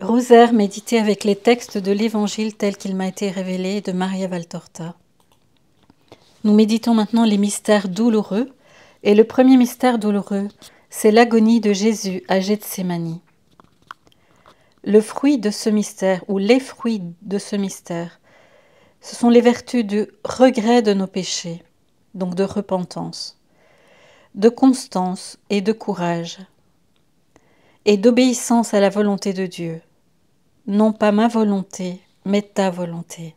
Rosaire médité avec les textes de l'Évangile tel qu'il m'a été révélé de Maria Valtorta. Nous méditons maintenant les mystères douloureux, et le premier mystère douloureux, c'est l'agonie de Jésus à Gethsémani. Le fruit de ce mystère, ou les fruits de ce mystère, ce sont les vertus du regret de nos péchés, donc de repentance, de constance et de courage, et d'obéissance à la volonté de Dieu. Non pas ma volonté, mais ta volonté.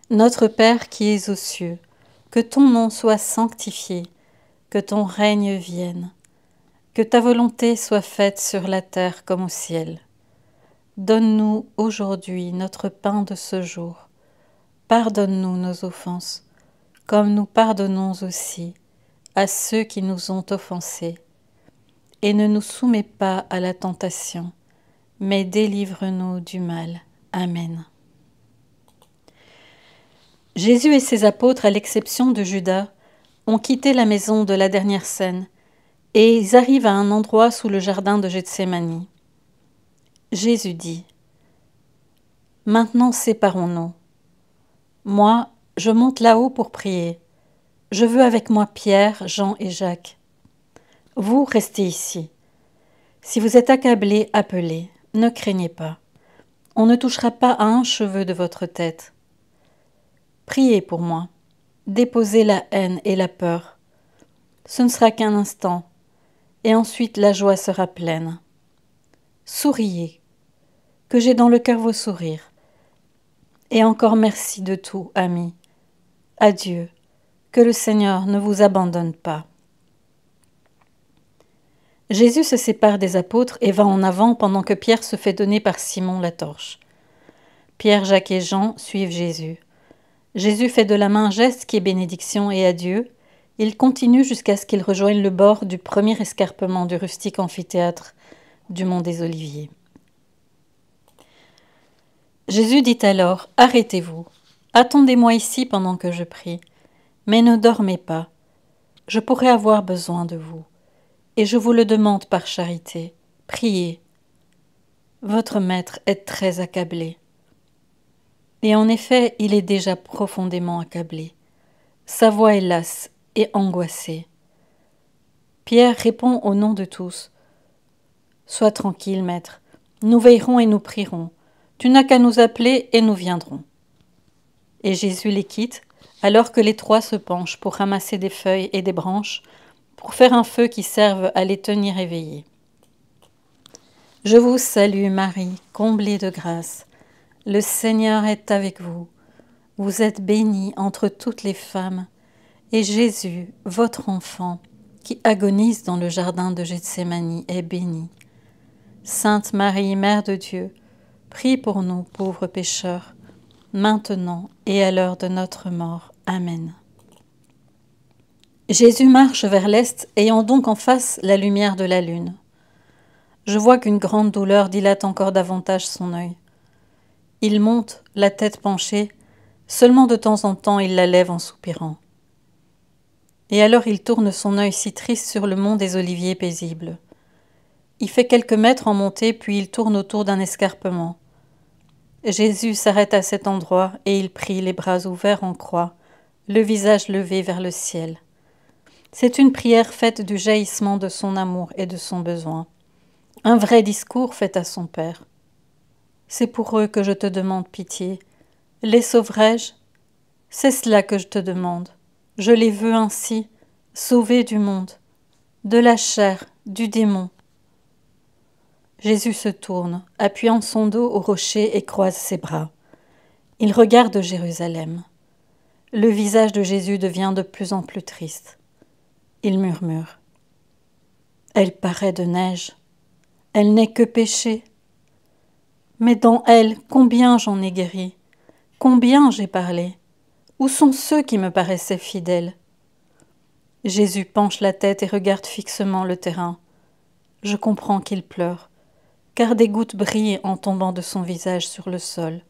Notre Père qui es aux cieux, que ton nom soit sanctifié, que ton règne vienne, que ta volonté soit faite sur la terre comme au ciel. Donne-nous aujourd'hui notre pain de ce jour. Pardonne-nous nos offenses, comme nous pardonnons aussi à ceux qui nous ont offensés. Et ne nous soumets pas à la tentation, mais délivre-nous du mal. Amen. Jésus et ses apôtres, à l'exception de Judas, ont quitté la maison de la dernière scène, et ils arrivent à un endroit sous le jardin de Gethsémani. Jésus dit : « Maintenant séparons-nous. Moi, je monte là-haut pour prier. Je veux avec moi Pierre, Jean et Jacques. Vous, restez ici. Si vous êtes accablés, appelez. Ne craignez pas. On ne touchera pas à un cheveu de votre tête. Priez pour moi. Déposez la haine et la peur. Ce ne sera qu'un instant, et ensuite la joie sera pleine. Souriez, que j'ai dans le cœur vos sourires. Et encore merci de tout, amis. Adieu, que le Seigneur ne vous abandonne pas. » Jésus se sépare des apôtres et va en avant pendant que Pierre se fait donner par Simon la torche. Pierre, Jacques et Jean suivent Jésus. Jésus fait de la main un geste qui est bénédiction et adieu. Il continue jusqu'à ce qu'il rejoigne le bord du premier escarpement du rustique amphithéâtre du mont des Oliviers. Jésus dit alors : « Arrêtez-vous, attendez-moi ici pendant que je prie, mais ne dormez pas. Je pourrais avoir besoin de vous, et je vous le demande par charité. Priez. Votre maître est très accablé. » Et en effet, il est déjà profondément accablé. Sa voix est lasse et angoissée. Pierre répond au nom de tous : « Sois tranquille, maître, nous veillerons et nous prierons. Tu n'as qu'à nous appeler et nous viendrons. » Et Jésus les quitte, alors que les trois se penchent pour ramasser des feuilles et des branches, pour faire un feu qui serve à les tenir éveillés. Je vous salue Marie, comblée de grâce. Le Seigneur est avec vous. Vous êtes bénie entre toutes les femmes, et Jésus, votre enfant, qui agonise dans le jardin de Gethsémani, est béni. Sainte Marie, Mère de Dieu, prie pour nous pauvres pécheurs, maintenant et à l'heure de notre mort. Amen. Jésus marche vers l'est, ayant donc en face la lumière de la lune. Je vois qu'une grande douleur dilate encore davantage son œil. Il monte, la tête penchée, seulement de temps en temps il la lève en soupirant. Et alors il tourne son œil si triste sur le mont des Oliviers paisible. Il fait quelques mètres en montée, puis il tourne autour d'un escarpement. Jésus s'arrête à cet endroit et il prie les bras ouverts en croix, le visage levé vers le ciel. C'est une prière faite du jaillissement de son amour et de son besoin. Un vrai discours fait à son Père. C'est pour eux que je te demande pitié. Les sauverai-je ? C'est cela que je te demande. Je les veux ainsi, sauvés du monde, de la chair, du démon. Jésus se tourne, appuyant son dos au rocher et croise ses bras. Il regarde Jérusalem. Le visage de Jésus devient de plus en plus triste. Il murmure : « Elle paraît de neige. Elle n'est que péché. Mais dans elle, combien j'en ai guéri, combien j'ai parlé. Où sont ceux qui me paraissaient fidèles ? » Jésus penche la tête et regarde fixement le terrain. Je comprends qu'il pleure, car des gouttes brillent en tombant de son visage sur le sol.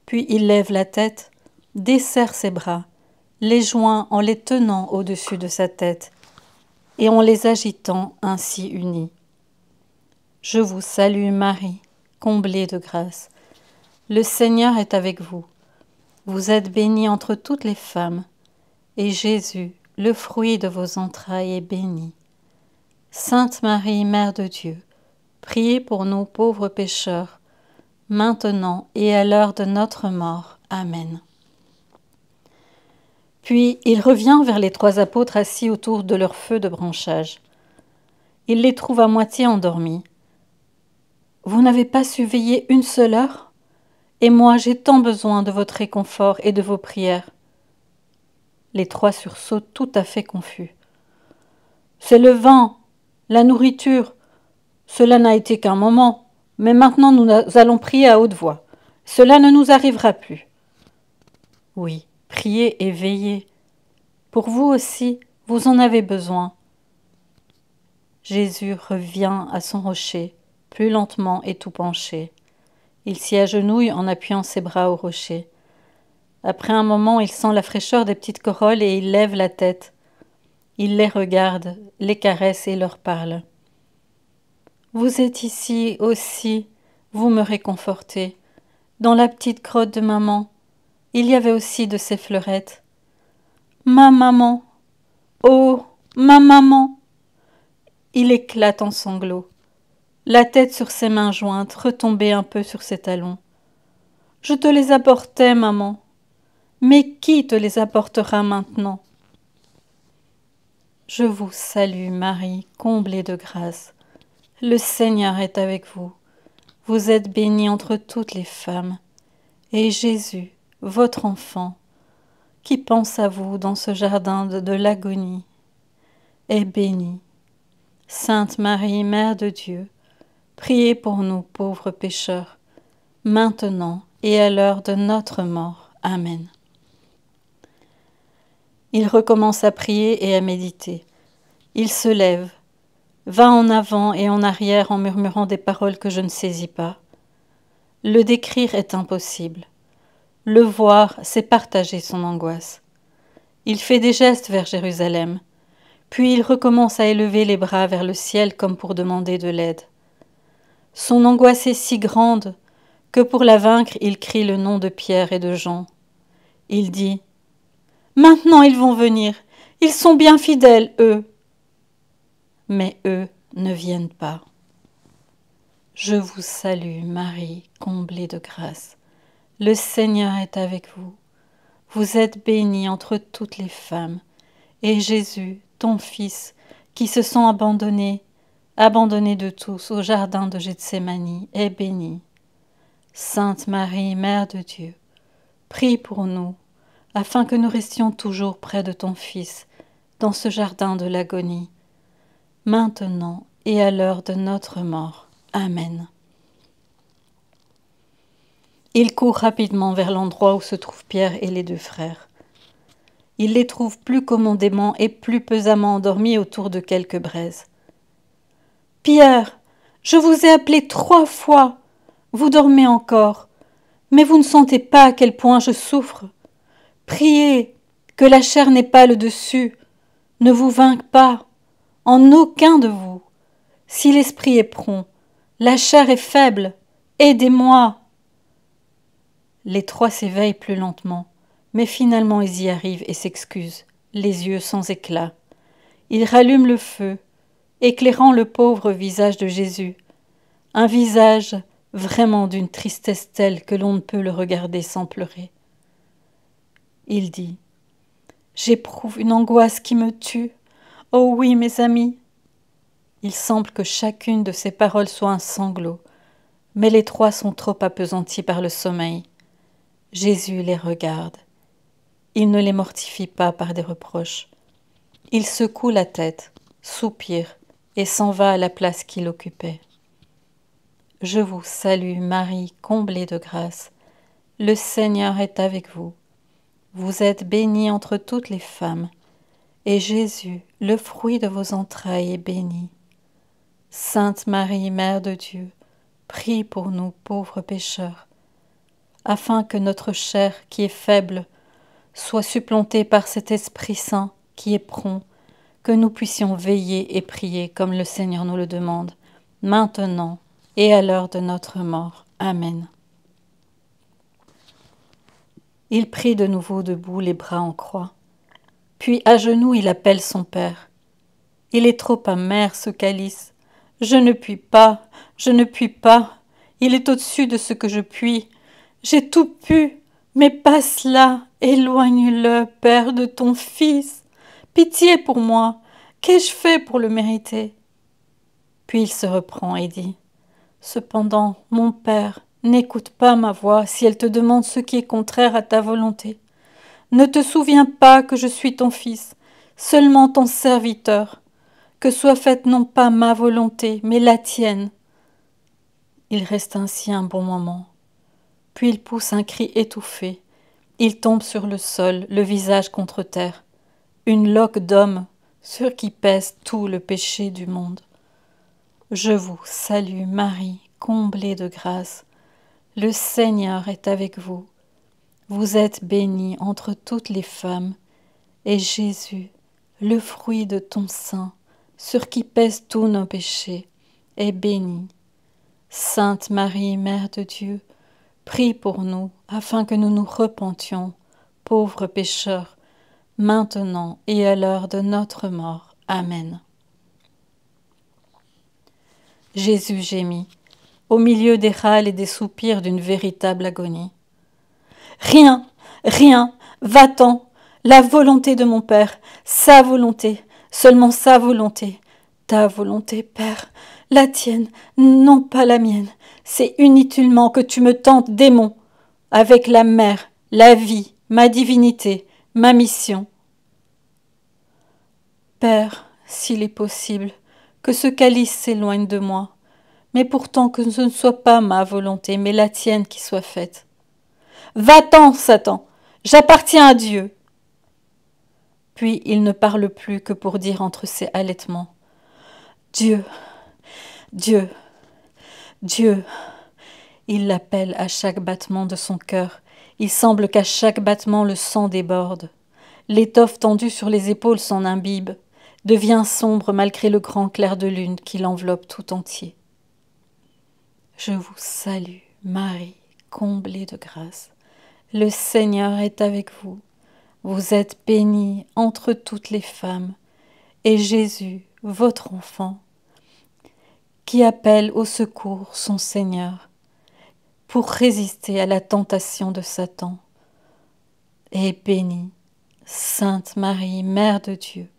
Puis il lève la tête, desserre ses bras, les joint en les tenant au-dessus de sa tête et en les agitant ainsi unis. Je vous salue Marie, comblée de grâce. Le Seigneur est avec vous. Vous êtes bénie entre toutes les femmes, et Jésus, le fruit de vos entrailles, est béni. Sainte Marie, Mère de Dieu, priez pour nous pauvres pécheurs, maintenant et à l'heure de notre mort. Amen. Puis il revient vers les 3 apôtres assis autour de leur feu de branchage. Il les trouve à moitié endormis. « Vous n'avez pas su veiller une seule heure ? Et moi j'ai tant besoin de votre réconfort et de vos prières. » Les 3 sursautent tout à fait confus. « C'est le vin, la nourriture. Cela n'a été qu'un moment, mais maintenant nous allons prier à haute voix. Cela ne nous arrivera plus. » Oui, priez et veillez. Pour vous aussi, vous en avez besoin. Jésus revient à son rocher, plus lentement et tout penché. Il s'y agenouille en appuyant ses bras au rocher. Après un moment, il sent la fraîcheur des petites corolles et il lève la tête. Il les regarde, les caresse et leur parle. « Vous êtes ici aussi, vous me réconfortez. Dans la petite grotte de maman, il y avait aussi de ces fleurettes. Ma maman, oh, ma maman !» Il éclate en sanglots, la tête sur ses mains jointes, retombée un peu sur ses talons. « Je te les apportais, maman. Mais qui te les apportera maintenant ? » Je vous salue, Marie, comblée de grâce. Le Seigneur est avec vous. Vous êtes bénie entre toutes les femmes. Et Jésus, votre enfant, qui pense à vous dans ce jardin de l'agonie, est béni. Sainte Marie, Mère de Dieu, priez pour nous pauvres pécheurs, maintenant et à l'heure de notre mort. Amen. Il recommence à prier et à méditer. Il se lève, va en avant et en arrière en murmurant des paroles que je ne saisis pas. Le décrire est impossible. Le voir, c'est partager son angoisse. Il fait des gestes vers Jérusalem, puis il recommence à élever les bras vers le ciel comme pour demander de l'aide. Son angoisse est si grande que pour la vaincre, il crie le nom de Pierre et de Jean. Il dit « Maintenant ils vont venir, ils sont bien fidèles, eux. » Mais eux ne viennent pas. Je vous salue, Marie, comblée de grâce. Le Seigneur est avec vous. Vous êtes bénie entre toutes les femmes. Et Jésus, ton Fils, qui se sent abandonné de tous au jardin de Gethsémani, est béni. Sainte Marie, Mère de Dieu, prie pour nous, afin que nous restions toujours près de ton Fils, dans ce jardin de l'agonie, maintenant et à l'heure de notre mort. Amen. Il court rapidement vers l'endroit où se trouvent Pierre et les 2 frères. Il les trouve plus commodément et plus pesamment endormis autour de quelques braises. « Pierre, je vous ai appelé 3 fois. Vous dormez encore, mais vous ne sentez pas à quel point je souffre. Priez, que la chair n'ait pas le dessus, ne vous vainque pas, en aucun de vous. Si l'esprit est prompt, la chair est faible, aidez-moi. » Les 3 s'éveillent plus lentement, mais finalement ils y arrivent et s'excusent, les yeux sans éclat. Ils rallument le feu, éclairant le pauvre visage de Jésus, un visage vraiment d'une tristesse telle que l'on ne peut le regarder sans pleurer. Il dit « J'éprouve une angoisse qui me tue. Oh oui, mes amis !» Il semble que chacune de ces paroles soit un sanglot, mais les 3 sont trop appesantis par le sommeil. Jésus les regarde. Il ne les mortifie pas par des reproches. Il secoue la tête, soupire et s'en va à la place qu'il occupait. Je vous salue, Marie, comblée de grâce. Le Seigneur est avec vous. Vous êtes bénie entre toutes les femmes, et Jésus, le fruit de vos entrailles, est béni. Sainte Marie, Mère de Dieu, prie pour nous pauvres pécheurs, afin que notre chair, qui est faible, soit supplantée par cet Esprit Saint qui est prompt, que nous puissions veiller et prier comme le Seigneur nous le demande, maintenant et à l'heure de notre mort. Amen. Il prit de nouveau debout, les bras en croix. Puis à genoux, il appelle son Père. Il est trop amer, ce calice. Je ne puis pas, je ne puis pas. Il est au-dessus de ce que je puis. J'ai tout pu, mais pas cela. Éloigne-le, Père, de ton Fils. Pitié pour moi. Qu'ai-je fait pour le mériter? Puis il se reprend et dit: Cependant, mon Père, n'écoute pas ma voix si elle te demande ce qui est contraire à ta volonté. Ne te souviens pas que je suis ton Fils, seulement ton serviteur. Que soit faite non pas ma volonté, mais la tienne. Il reste ainsi un bon moment. Puis il pousse un cri étouffé. Il tombe sur le sol, le visage contre terre. Une loque d'homme sur qui pèse tout le péché du monde. Je vous salue, Marie, comblée de grâce. Le Seigneur est avec vous. Vous êtes bénie entre toutes les femmes, et Jésus, le fruit de ton sein, sur qui pèsent tous nos péchés, est béni. Sainte Marie, Mère de Dieu, prie pour nous, afin que nous nous repentions, pauvres pécheurs, maintenant et à l'heure de notre mort. Amen. Jésus gémit, au milieu des râles et des soupirs d'une véritable agonie. Rien, rien, va-t'en, la volonté de mon Père, sa volonté, seulement sa volonté. Ta volonté, Père, la tienne, non pas la mienne. C'est inutilement que tu me tentes, démon, avec la mer, la vie, ma divinité, ma mission. Père, s'il est possible, que ce calice s'éloigne de moi, mais pourtant que ce ne soit pas ma volonté, mais la tienne qui soit faite. Va-t'en, Satan, j'appartiens à Dieu. Puis il ne parle plus que pour dire entre ses halètements: Dieu, Dieu, Dieu. Il l'appelle à chaque battement de son cœur. Il semble qu'à chaque battement le sang déborde. L'étoffe tendue sur les épaules s'en imbibe, devient sombre malgré le grand clair de lune qui l'enveloppe tout entier. Je vous salue, Marie, comblée de grâce. Le Seigneur est avec vous. Vous êtes bénie entre toutes les femmes, et Jésus, votre enfant, qui appelle au secours son Seigneur pour résister à la tentation de Satan, est béni. Sainte Marie, Mère de Dieu,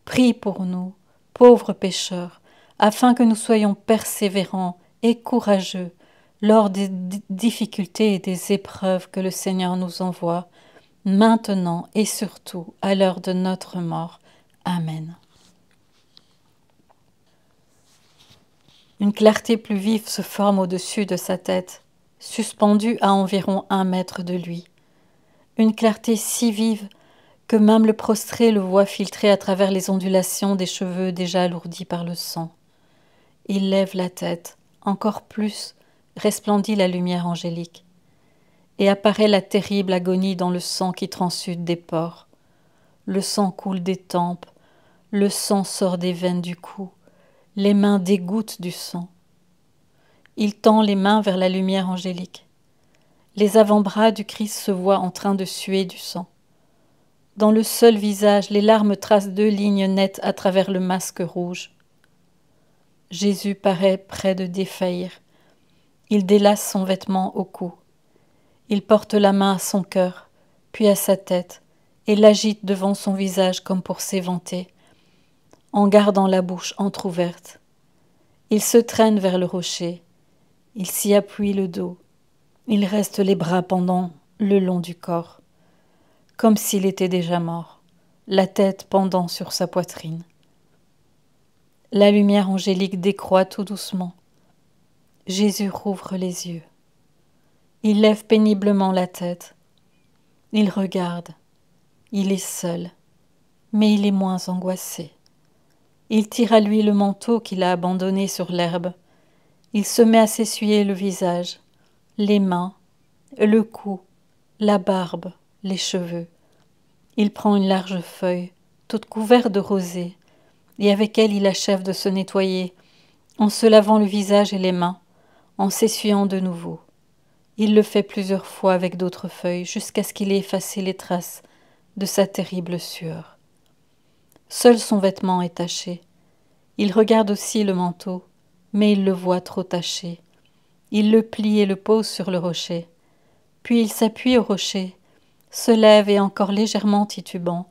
prie pour nous, pauvres pécheurs, afin que nous soyons persévérants et courageux lors des difficultés et des épreuves que le Seigneur nous envoie, maintenant et surtout à l'heure de notre mort. Amen. Une clarté plus vive se forme au-dessus de sa tête, suspendue à environ 1 mètre de lui. Une clarté si vive que même le prostré le voit filtrer à travers les ondulations des cheveux déjà alourdis par le sang. Il lève la tête, encore plus resplendit la lumière angélique, et apparaît la terrible agonie dans le sang qui transsude des pores. Le sang coule des tempes, le sang sort des veines du cou, les mains dégouttent du sang. Il tend les mains vers la lumière angélique. Les avant-bras du Christ se voient en train de suer du sang. Dans le seul visage, les larmes tracent 2 lignes nettes à travers le masque rouge. Jésus paraît près de défaillir. Il délace son vêtement au cou. Il porte la main à son cœur, puis à sa tête, et l'agite devant son visage comme pour s'éventer, en gardant la bouche entr'ouverte. Il se traîne vers le rocher. Il s'y appuie le dos. Il reste les bras pendant le long du corps, comme s'il était déjà mort, la tête pendant sur sa poitrine. La lumière angélique décroît tout doucement. Jésus rouvre les yeux. Il lève péniblement la tête. Il regarde. Il est seul, mais il est moins angoissé. Il tire à lui le manteau qu'il a abandonné sur l'herbe. Il se met à s'essuyer le visage, les mains, le cou, la barbe, les cheveux. Il prend une large feuille, toute couverte de rosée, et avec elle il achève de se nettoyer en se lavant le visage et les mains, en s'essuyant de nouveau. Il le fait plusieurs fois avec d'autres feuilles, jusqu'à ce qu'il ait effacé les traces de sa terrible sueur. Seul son vêtement est taché. Il regarde aussi le manteau, mais il le voit trop taché. Il le plie et le pose sur le rocher. Puis il s'appuie au rocher, se lève et encore légèrement titubant,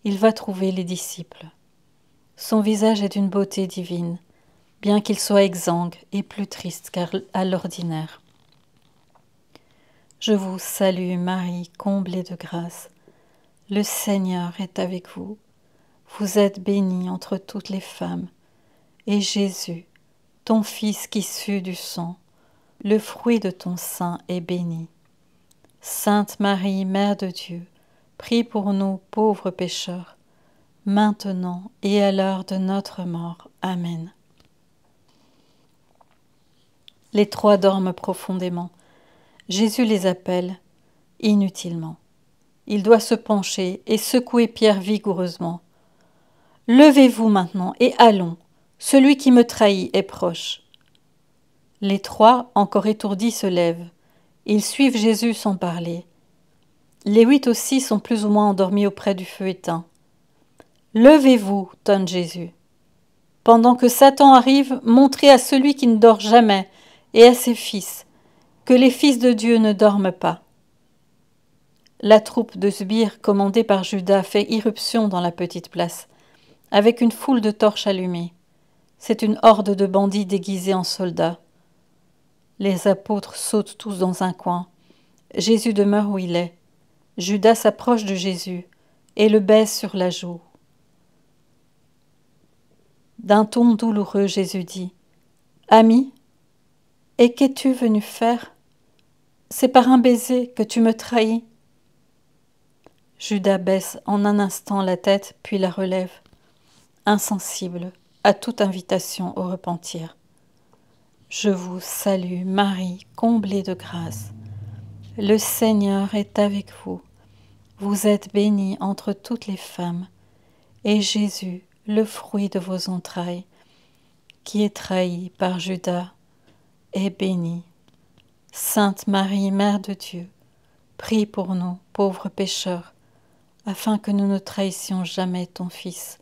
il va trouver les disciples. Son visage est d'une beauté divine, bien qu'il soit exsangue et plus triste qu'à l'ordinaire. Je vous salue Marie, comblée de grâce. Le Seigneur est avec vous. Vous êtes bénie entre toutes les femmes. Et Jésus, ton Fils qui sut du sang, le fruit de ton sein est béni. Sainte Marie, Mère de Dieu, prie pour nous pauvres pécheurs, maintenant et à l'heure de notre mort. Amen. Les trois dorment profondément. Jésus les appelle, inutilement. Il doit se pencher et secouer Pierre vigoureusement. « Levez-vous maintenant et allons, celui qui me trahit est proche. » Les trois, encore étourdis, se lèvent. Ils suivent Jésus sans parler. Les 8 aussi sont plus ou moins endormis auprès du feu éteint. « Levez-vous, tonne Jésus. Pendant que Satan arrive, montrez à celui qui ne dort jamais et à ses fils que les fils de Dieu ne dorment pas. » La troupe de sbires, commandée par Judas, fait irruption dans la petite place, avec une foule de torches allumées. C'est une horde de bandits déguisés en soldats. Les apôtres sautent tous dans un coin. Jésus demeure où il est. Judas s'approche de Jésus et le baise sur la joue. D'un ton douloureux, Jésus dit : « Ami, et qu'es-tu venu faire ? C'est par un baiser que tu me trahis. » Judas baisse en un instant la tête, puis la relève, insensible à toute invitation au repentir. Je vous salue, Marie, comblée de grâce. Le Seigneur est avec vous. Vous êtes bénie entre toutes les femmes, et Jésus, le fruit de vos entrailles, qui est trahi par Judas, est béni. Sainte Marie, Mère de Dieu, prie pour nous, pauvres pécheurs, afin que nous ne trahissions jamais ton Fils,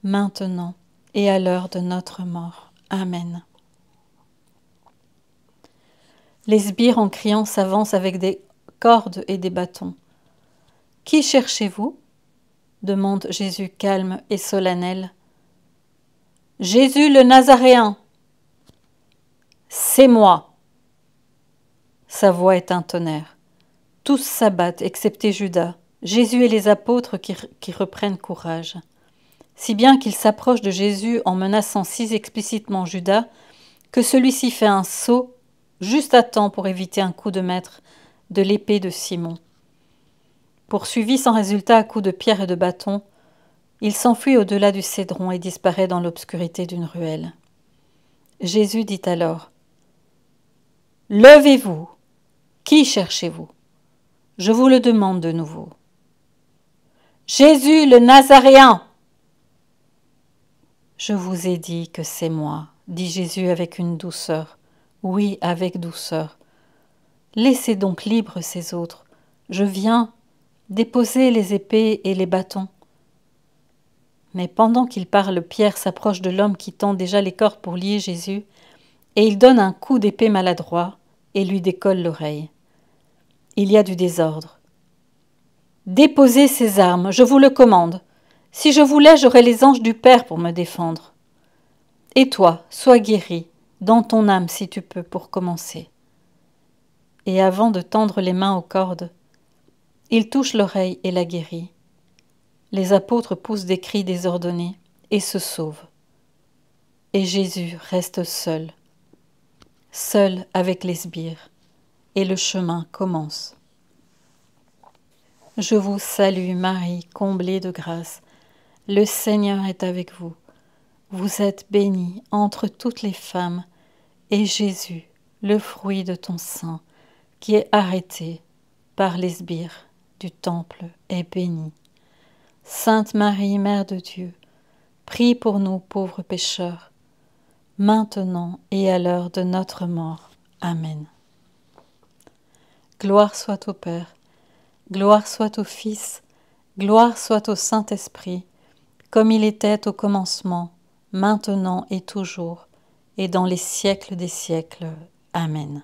maintenant et à l'heure de notre mort. Amen. Les sbires, en criant, s'avancent avec des cordes et des bâtons. « Qui cherchez-vous » demande Jésus calme et solennel. « Jésus le Nazaréen. »« C'est moi !» Sa voix est un tonnerre. Tous s'abattent, excepté Judas, Jésus et les apôtres qui reprennent courage. Si bien qu'ils s'approchent de Jésus en menaçant si explicitement Judas que celui-ci fait un saut juste à temps pour éviter un coup de maître de l'épée de Simon. Poursuivi sans résultat à coups de pierre et de bâton, il s'enfuit au-delà du cédron et disparaît dans l'obscurité d'une ruelle. Jésus dit alors : « Levez-vous, qui cherchez-vous ? Je vous le demande de nouveau. » « Jésus le Nazaréen !»« Je vous ai dit que c'est moi, » dit Jésus avec une douceur. Oui, avec douceur. Laissez donc libres ces autres. Je viens déposer les épées et les bâtons. Mais pendant qu'il parle, Pierre s'approche de l'homme qui tend déjà les cordes pour lier Jésus, et il donne un coup d'épée maladroit et lui décolle l'oreille. Il y a du désordre. « Déposez ces armes, je vous le commande. Si je voulais, j'aurais les anges du Père pour me défendre. Et toi, sois guéri, dans ton âme si tu peux, pour commencer. » Et avant de tendre les mains aux cordes, il touche l'oreille et la guérit. Les apôtres poussent des cris désordonnés et se sauvent. Et Jésus reste seul avec les sbires, et le chemin commence. Je vous salue Marie, comblée de grâce. Le Seigneur est avec vous. Vous êtes bénie entre toutes les femmes, et Jésus, le fruit de ton sein, qui est arrêté par les sbires du temple, est béni. Sainte Marie, Mère de Dieu, prie pour nous pauvres pécheurs, maintenant et à l'heure de notre mort. Amen. Gloire soit au Père, gloire soit au Fils, gloire soit au Saint-Esprit, comme il était au commencement, maintenant et toujours, et dans les siècles des siècles. Amen.